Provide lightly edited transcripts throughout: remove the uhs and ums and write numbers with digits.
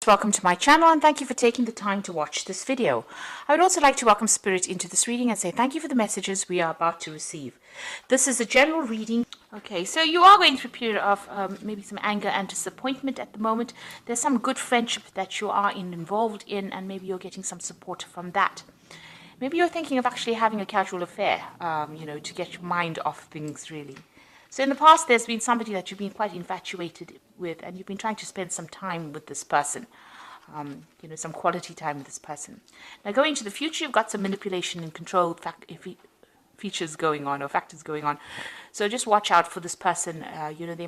Welcome to my channel and thank you for taking the time to watch this video. I would also like to welcome Spirit into this reading and say thank you for the messages we are about to receive. This is a general reading. Okay, so you are going through a period of maybe some anger and disappointment at the moment. There's some good friendship that you are involved in and maybe you're getting some support from that. Maybe you're thinking of actually having a casual affair, to get your mind off things really. So in the past, there's been somebody that you've been quite infatuated with, and you've been trying to spend some time with this person, some quality time with this person. Now, going into the future, you've got some manipulation and control features going on or factors going on. So just watch out for this person. They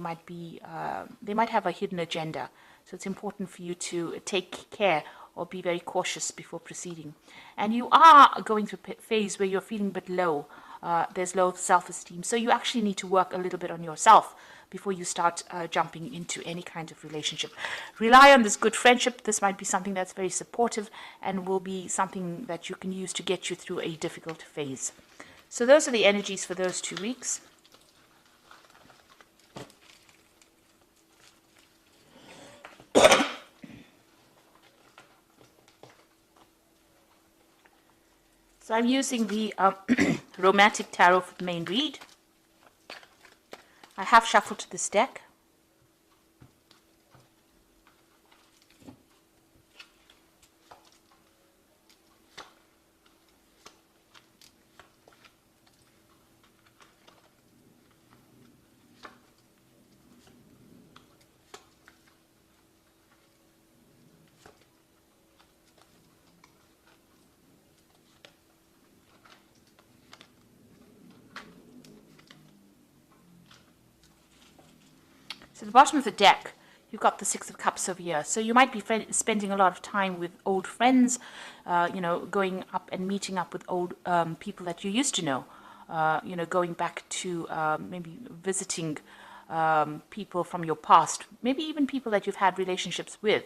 might have a hidden agenda. So it's important for you to take care or be very cautious before proceeding. And you are going through a phase where you're feeling a bit low. There's low self-esteem. So you actually need to work a little bit on yourself before you start jumping into any kind of relationship. Rely on this good friendship. This might be something that's very supportive and will be something that you can use to get you through a difficult phase. So those are the energies for those 2 weeks. So I'm using the Romantic Tarot for the main read. I have shuffled this deck. So at the bottom of the deck, you've got the Six of Cups over here. So you might be spending a lot of time with old friends, going up and meeting up with old people that you used to know, going back to maybe visiting people from your past, maybe even people that you've had relationships with.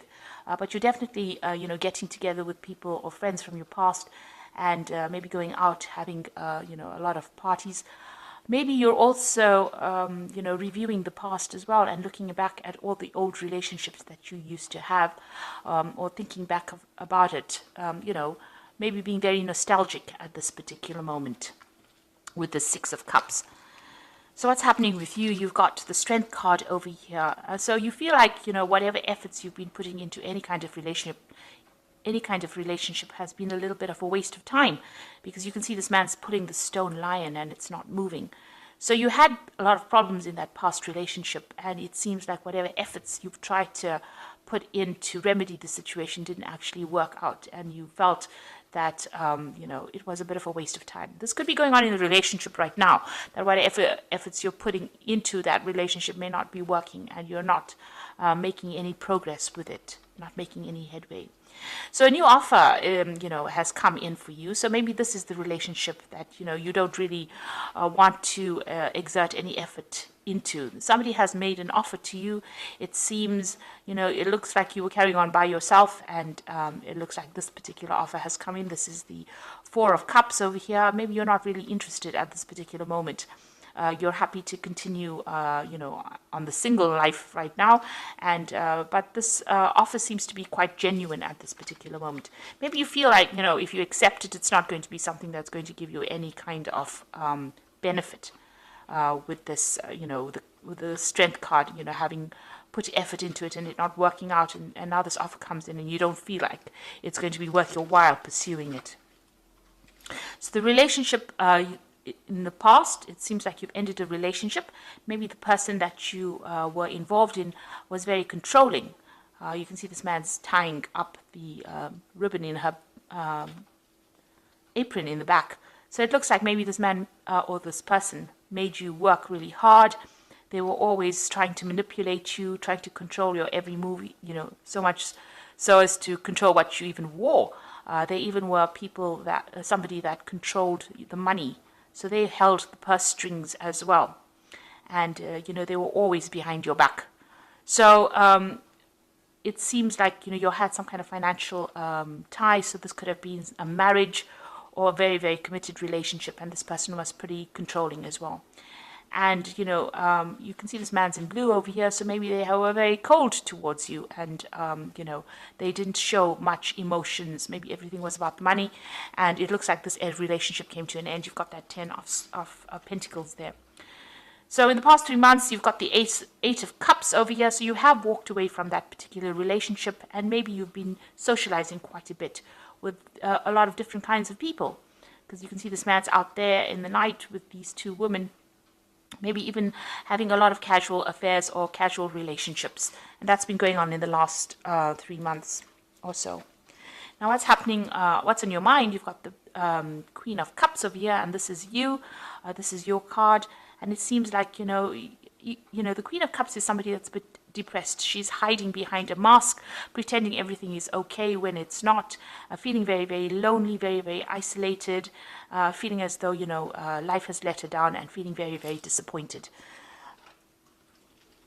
But you're definitely, getting together with people or friends from your past and maybe going out, having, a lot of parties. Maybe you're also, reviewing the past as well and looking back at all the old relationships that you used to have, or thinking back about it, maybe being very nostalgic at this particular moment with the Six of Cups. So what's happening with you? You've got the Strength card over here. So you feel like, whatever efforts you've been putting into any kind of relationship has been a little bit of a waste of time, because you can see this man's pulling the stone lion and it's not moving. So you had a lot of problems in that past relationship, and it seems like whatever efforts you've tried to put in to remedy the situation didn't actually work out, and you felt that it was a bit of a waste of time. This could be going on in the relationship right now, that whatever efforts you're putting into that relationship may not be working, and you're not making any progress with it, not making any headway. So a new offer, has come in for you. So maybe this is the relationship that, you don't really want to exert any effort into. Somebody has made an offer to you. It seems, it looks like you were carrying on by yourself, and it looks like this particular offer has come in. This is the Four of Cups over here. Maybe you're not really interested at this particular moment. You're happy to continue, on the single life right now, and but this offer seems to be quite genuine at this particular moment. Maybe you feel like, if you accept it, it's not going to be something that's going to give you any kind of benefit with this, with the Strength card, having put effort into it and it not working out, and now this offer comes in and you don't feel like it's going to be worth your while pursuing it. So the relationship, in the past, it seems like you've ended a relationship. Maybe the person that you were involved in was very controlling. You can see this man's tying up the ribbon in her apron in the back. So it looks like maybe this man or this person made you work really hard. They were always trying to manipulate you, trying to control your every move, so much so as to control what you even wore. They even were somebody that controlled the money. So they held the purse strings as well. And, they were always behind your back. So it seems like, you had some kind of financial tie. So this could have been a marriage or a very, very committed relationship. And this person was pretty controlling as well. And, you can see this man's in blue over here, so maybe they were very cold towards you, and, they didn't show much emotions. Maybe everything was about the money, and it looks like this relationship came to an end. You've got that 10 of Pentacles there. So in the past 3 months, you've got the Eight of Cups over here, so you have walked away from that particular relationship, and maybe you've been socializing quite a bit with a lot of different kinds of people, because you can see this man's out there in the night with these two women, maybe even having a lot of casual affairs or casual relationships. And that's been going on in the last 3 months or so. Now, what's happening, what's on your mind? You've got the Queen of Cups over here, and this is you. This is your card. And it seems like, the Queen of Cups is somebody that's a bit depressed. She's hiding behind a mask, pretending everything is okay when it's not, feeling very, very lonely, very, very isolated, feeling as though, life has let her down, and feeling very, very disappointed.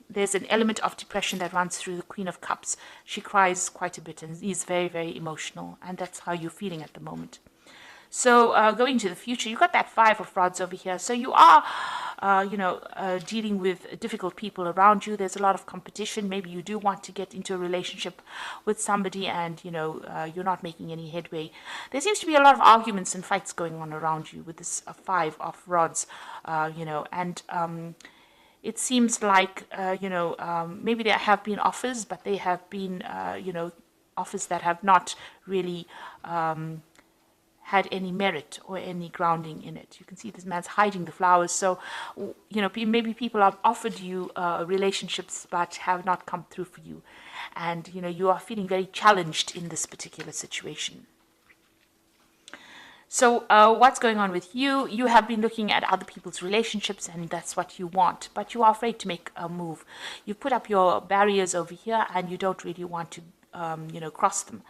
There's an element of depression that runs through the Queen of Cups. She cries quite a bit and is very, very emotional, and that's how you're feeling at the moment. So going to the future, you've got that Five of Rods over here. So you are, dealing with difficult people around you. There's a lot of competition. Maybe you do want to get into a relationship with somebody, and, you're not making any headway. There seems to be a lot of arguments and fights going on around you with this Five of Rods, and it seems like, maybe there have been offers, but they have been, offers that have not really had any merit or any grounding in it. You can see this man's hiding the flowers. So, maybe people have offered you relationships but have not come through for you. And, you are feeling very challenged in this particular situation. So what's going on with you? You have been looking at other people's relationships, and that's what you want, but you are afraid to make a move. You've put up your barriers over here, and you don't really want to, cross them.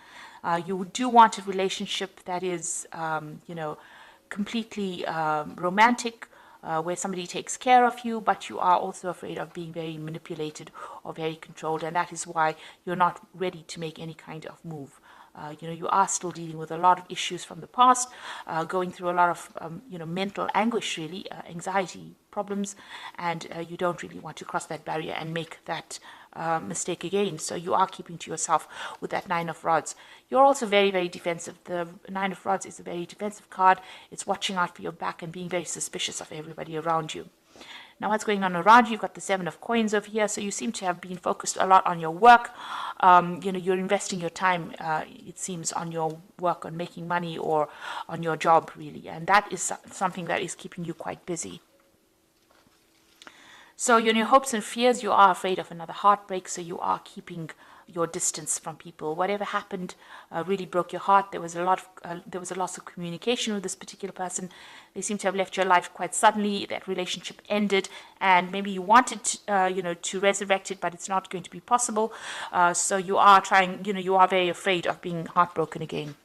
You do want a relationship that is, completely romantic, where somebody takes care of you, but you are also afraid of being very manipulated or very controlled, and that is why you're not ready to make any kind of move. You are still dealing with a lot of issues from the past, going through a lot of, mental anguish, really, anxiety problems, and you don't really want to cross that barrier and make that mistake again. So you are keeping to yourself with that Nine of Rods. You're also very, very defensive. The Nine of Rods is a very defensive card. It's watching out for your back and being very suspicious of everybody around you. Now, what's going on around you? You've got the Seven of Coins over here. So you seem to have been focused a lot on your work. You're investing your time, it seems, on your work, on making money, or on your job, really. And that is something that is keeping you quite busy. So in your hopes and fears, you are afraid of another heartbreak. So you are keeping your distance from people. Whatever happened really broke your heart. There was a loss of communication with this particular person. They seem to have left your life quite suddenly. That relationship ended, and maybe you wanted to resurrect it, but it's not going to be possible. So you are trying. You are very afraid of being heartbroken again.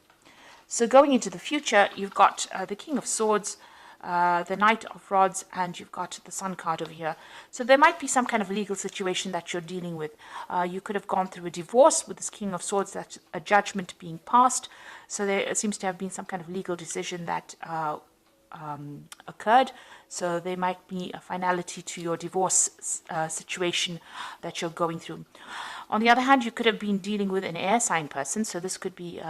So going into the future, you've got the King of Swords, the Knight of Rods, and you've got the Sun card over here. So there might be some kind of legal situation that you're dealing with. You could have gone through a divorce with this King of Swords, that's a judgment being passed. So there seems to have been some kind of legal decision that occurred. So there might be a finality to your divorce situation that you're going through. On the other hand, you could have been dealing with an air sign person. So this could be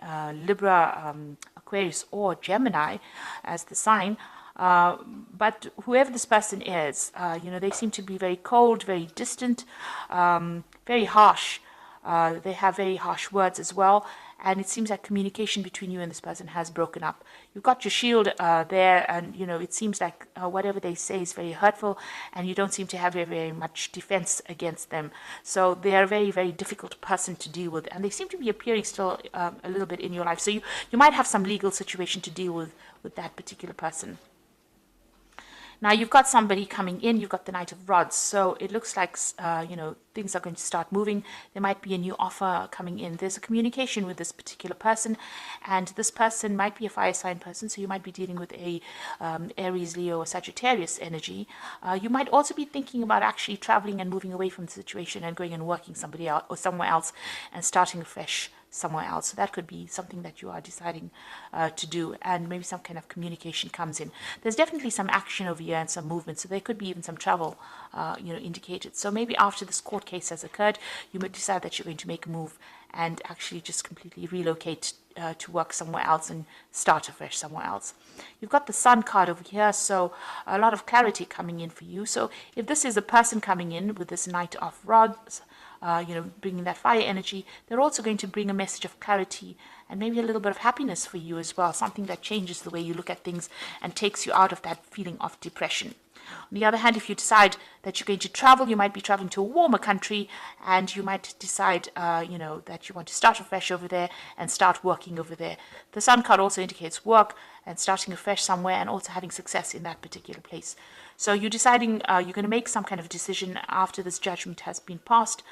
Libra, Aquarius, or Gemini as the sign. But whoever this person is, they seem to be very cold, very distant, very harsh. They have very harsh words as well. And it seems like communication between you and this person has broken up. You've got your shield there, and, it seems like whatever they say is very hurtful, and you don't seem to have very, very much defense against them. So they are a very, very difficult person to deal with, and they seem to be appearing still a little bit in your life. So you might have some legal situation to deal with that particular person. Now, you've got somebody coming in. You've got the Knight of Rods. So it looks like, things are going to start moving. There might be a new offer coming in. There's a communication with this particular person. And this person might be a fire sign person. So you might be dealing with a Aries, Leo, or Sagittarius energy. You might also be thinking about actually traveling and moving away from the situation and going and working somebody else or somewhere else and starting afresh. somewhere else. So that could be something that you are deciding to do, and maybe some kind of communication comes in. There's definitely some action over here and some movement, so there could be even some travel indicated. So maybe after this court case has occurred, you might decide that you're going to make a move and actually just completely relocate to work somewhere else and start afresh somewhere else. You've got the Sun card over here, so a lot of clarity coming in for you. So if this is a person coming in with this Knight of Rods, bringing that fire energy, they're also going to bring a message of clarity and maybe a little bit of happiness for you as well, something that changes the way you look at things and takes you out of that feeling of depression. On the other hand, if you decide that you're going to travel, you might be traveling to a warmer country, and you might decide, that you want to start afresh over there and start working over there. The Sun card also indicates work and starting afresh somewhere and also having success in that particular place. So you're deciding you're going to make some kind of decision after this judgment has been passed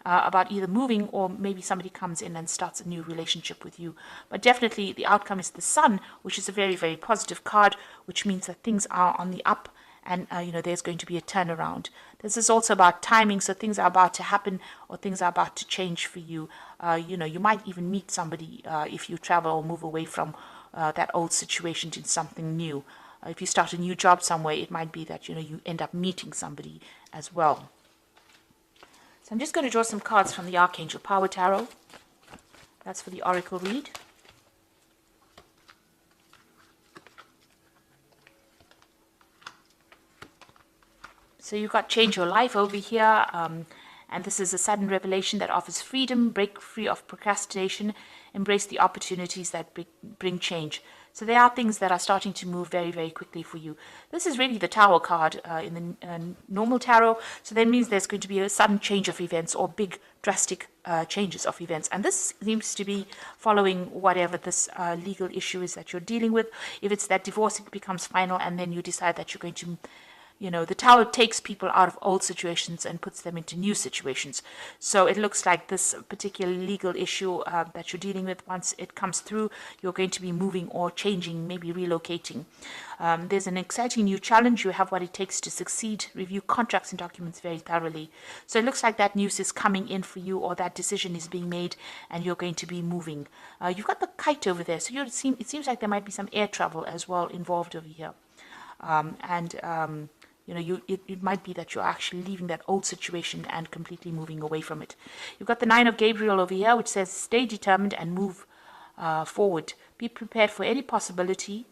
about either moving, or maybe somebody comes in and starts a new relationship with you. But definitely the outcome is the Sun, which is a very, very positive card, which means that things are on the up. And, there's going to be a turnaround. This is also about timing, so things are about to happen or things are about to change for you. You might even meet somebody if you travel or move away from that old situation to something new. If you start a new job somewhere, it might be that, you end up meeting somebody as well. So I'm just going to draw some cards from the Archangel Power Tarot. That's for the Oracle read. So you've got Change Your Life over here, and this is a sudden revelation that offers freedom, break free of procrastination, embrace the opportunities that bring change. So there are things that are starting to move very, very quickly for you. This is really the Tower card in the normal tarot, so that means there's going to be a sudden change of events or big, drastic changes of events. And this seems to be following whatever this legal issue is that you're dealing with. If it's that divorce, it becomes final, and then you decide that you're going to the Tower takes people out of old situations and puts them into new situations. So it looks like this particular legal issue that you're dealing with, once it comes through, you're going to be moving or changing, maybe relocating. There's an exciting new challenge. You have what it takes to succeed. Review contracts and documents very thoroughly. So it looks like that news is coming in for you, or that decision is being made, and you're going to be moving. You've got the Kite over there. So it seems like there might be some air travel as well involved over here. It might be that you're actually leaving that old situation and completely moving away from it. You've got the Nine of Gabriel over here, which says stay determined and move forward. Be prepared for any possibility.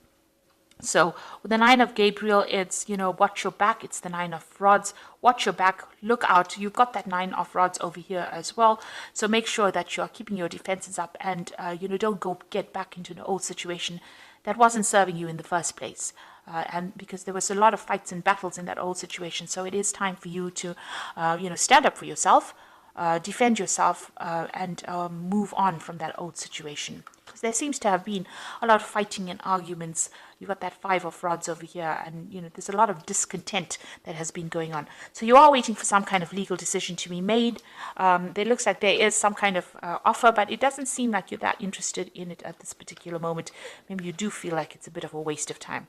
So with the Nine of Gabriel, it's, watch your back. It's the Nine of Rods. Watch your back. Look out. You've got that Nine of Rods over here as well. So make sure that you're keeping your defenses up and, don't get back into an old situation that wasn't serving you in the first place. And because there was a lot of fights and battles in that old situation. So it is time for you to, stand up for yourself, defend yourself, and move on from that old situation. Because there seems to have been a lot of fighting and arguments. You've got that Five of Rods over here, and, there's a lot of discontent that has been going on. So you are waiting for some kind of legal decision to be made. It looks like there is some kind of offer, but it doesn't seem like you're that interested in it at this particular moment. Maybe you do feel like it's a bit of a waste of time.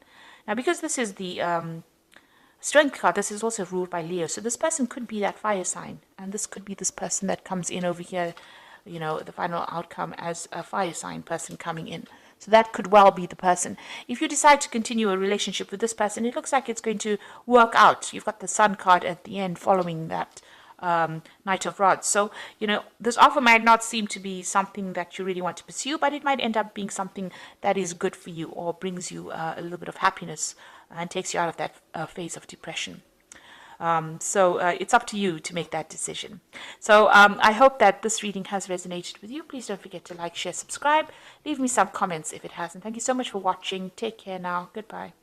Now, because this is the Strength card, this is also ruled by Leo. So this person could be that fire sign. And this could be this person that comes in over here, the final outcome as a fire sign person coming in. So that could well be the person. If you decide to continue a relationship with this person, it looks like it's going to work out. You've got the Sun card at the end following that Knight of Rods. So, this offer might not seem to be something that you really want to pursue, but it might end up being something that is good for you or brings you a little bit of happiness and takes you out of that phase of depression. So it's up to you to make that decision. So I hope that this reading has resonated with you. Please don't forget to like, share, subscribe. Leave me some comments if it hasn't. Thank you so much for watching. Take care now. Goodbye.